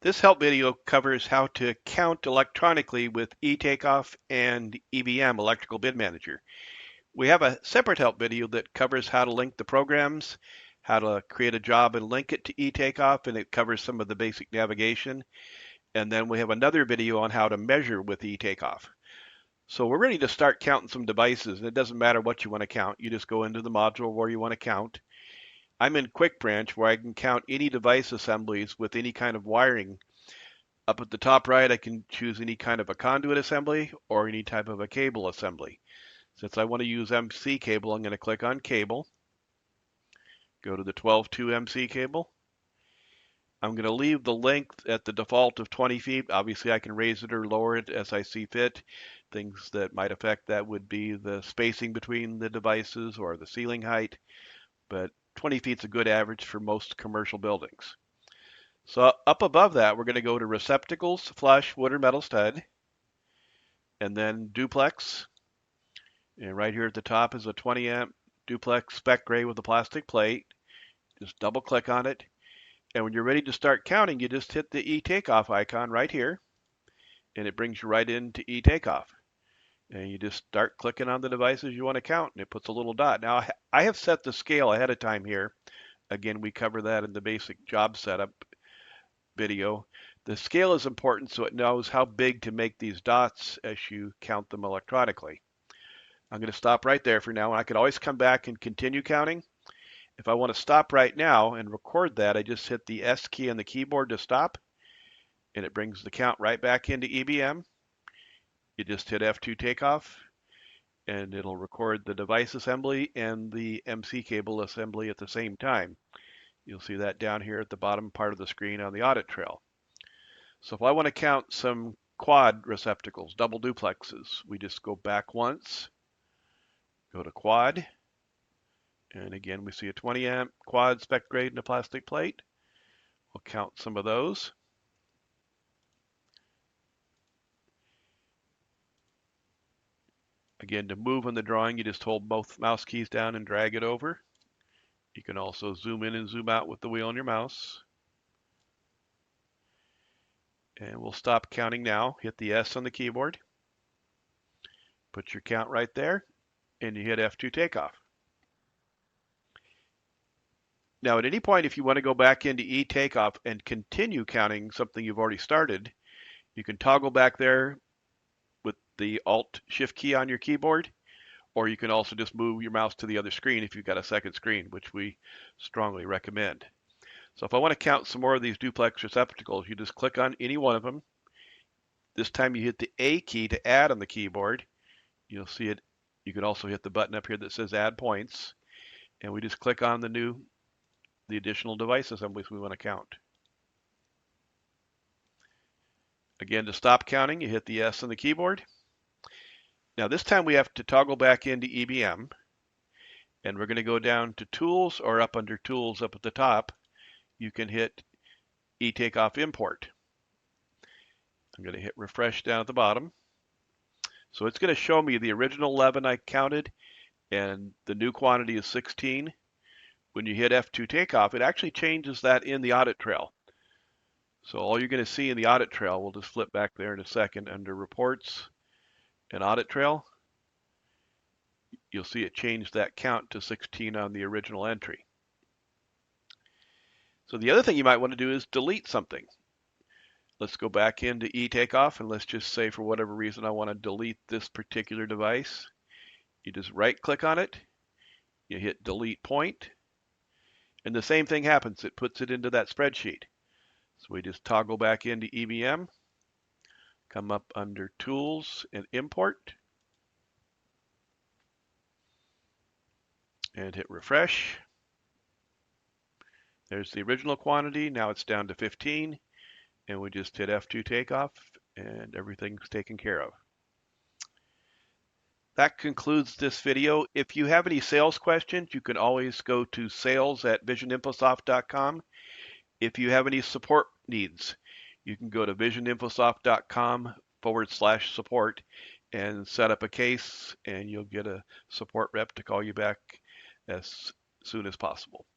This help video covers how to count electronically with eTakeoff and EBM, Electrical Bid Manager. We have a separate help video that covers how to link the programs, how to create a job and link it to eTakeoff, and it covers some of the basic navigation. And then we have another video on how to measure with eTakeoff. So we're ready to start counting some devices, and it doesn't matter what you want to count. You just go into the module where you want to count. I'm in Quick Branch where I can count any device assemblies with any kind of wiring. Up at the top right, I can choose any kind of a conduit assembly or any type of a cable assembly. Since I want to use MC cable, I'm going to click on cable, go to the 12-2 MC cable. I'm going to leave the length at the default of 20 feet. Obviously, I can raise it or lower it as I see fit. Things that might affect that would be the spacing between the devices or the ceiling height, but 20 feet is a good average for most commercial buildings. So up above that, we're going to go to receptacles, flush, wood or metal stud, and then duplex. And right here at the top is a 20 amp duplex spec gray with a plastic plate. Just double click on it. And when you're ready to start counting, you just hit the eTakeoff icon right here, and it brings you right into eTakeoff. And you just start clicking on the devices you want to count, and it puts a little dot. Now, I have set the scale ahead of time here. Again, we cover that in the basic job setup video. The scale is important so it knows how big to make these dots as you count them electronically. I'm going to stop right there for now. I could always come back and continue counting. If I want to stop right now and record that, I just hit the S key on the keyboard to stop, and it brings the count right back into EBM. You just hit F2 takeoff, and it'll record the device assembly and the MC cable assembly at the same time. You'll see that down here at the bottom part of the screen on the audit trail. So if I want to count some quad receptacles, double duplexes, we just go back once, go to quad, and again we see a 20 amp quad spec grade and a plastic plate. We'll count some of those. Again, to move on the drawing, you just hold both mouse keys down and drag it over. You can also zoom in and zoom out with the wheel on your mouse. And we'll stop counting now. Hit the S on the keyboard. Put your count right there, and you hit F2 takeoff. Now, at any point, if you want to go back into eTakeoff and continue counting something you've already started, you can toggle back there with the Alt-Shift key on your keyboard, or you can also just move your mouse to the other screen if you've got a second screen, which we strongly recommend. So if I want to count some more of these duplex receptacles, you just click on any one of them. This time you hit the A key to add on the keyboard. You'll see it. You can also hit the button up here that says add points, and we just click on the additional device assemblies we want to count. Again, to stop counting, you hit the S on the keyboard. Now this time we have to toggle back into EBM, and we're going to go down to Tools, or up under Tools up at the top. You can hit eTakeoff Import. I'm going to hit refresh down at the bottom. So it's going to show me the original 11 I counted, and the new quantity is 16. When you hit F2 takeoff, it actually changes that in the audit trail. So all you're going to see in the audit trail, we'll just flip back there in a second, under Reports and Audit Trail, you'll see it changed that count to 16 on the original entry. So the other thing you might want to do is delete something. Let's go back into eTakeoff, and let's just say for whatever reason I want to delete this particular device. You just right-click on it, you hit Delete Point, and the same thing happens. It puts it into that spreadsheet. So we just toggle back into EBM, come up under Tools and Import, and hit refresh. There's the original quantity. Now it's down to 15, and we just hit F2 takeoff, and everything's taken care of. That concludes this video. If you have any sales questions, you can always go to sales@visioninfosoft.com. If you have any support needs, you can go to visioninfosoft.com/support and set up a case, and you'll get a support rep to call you back as soon as possible.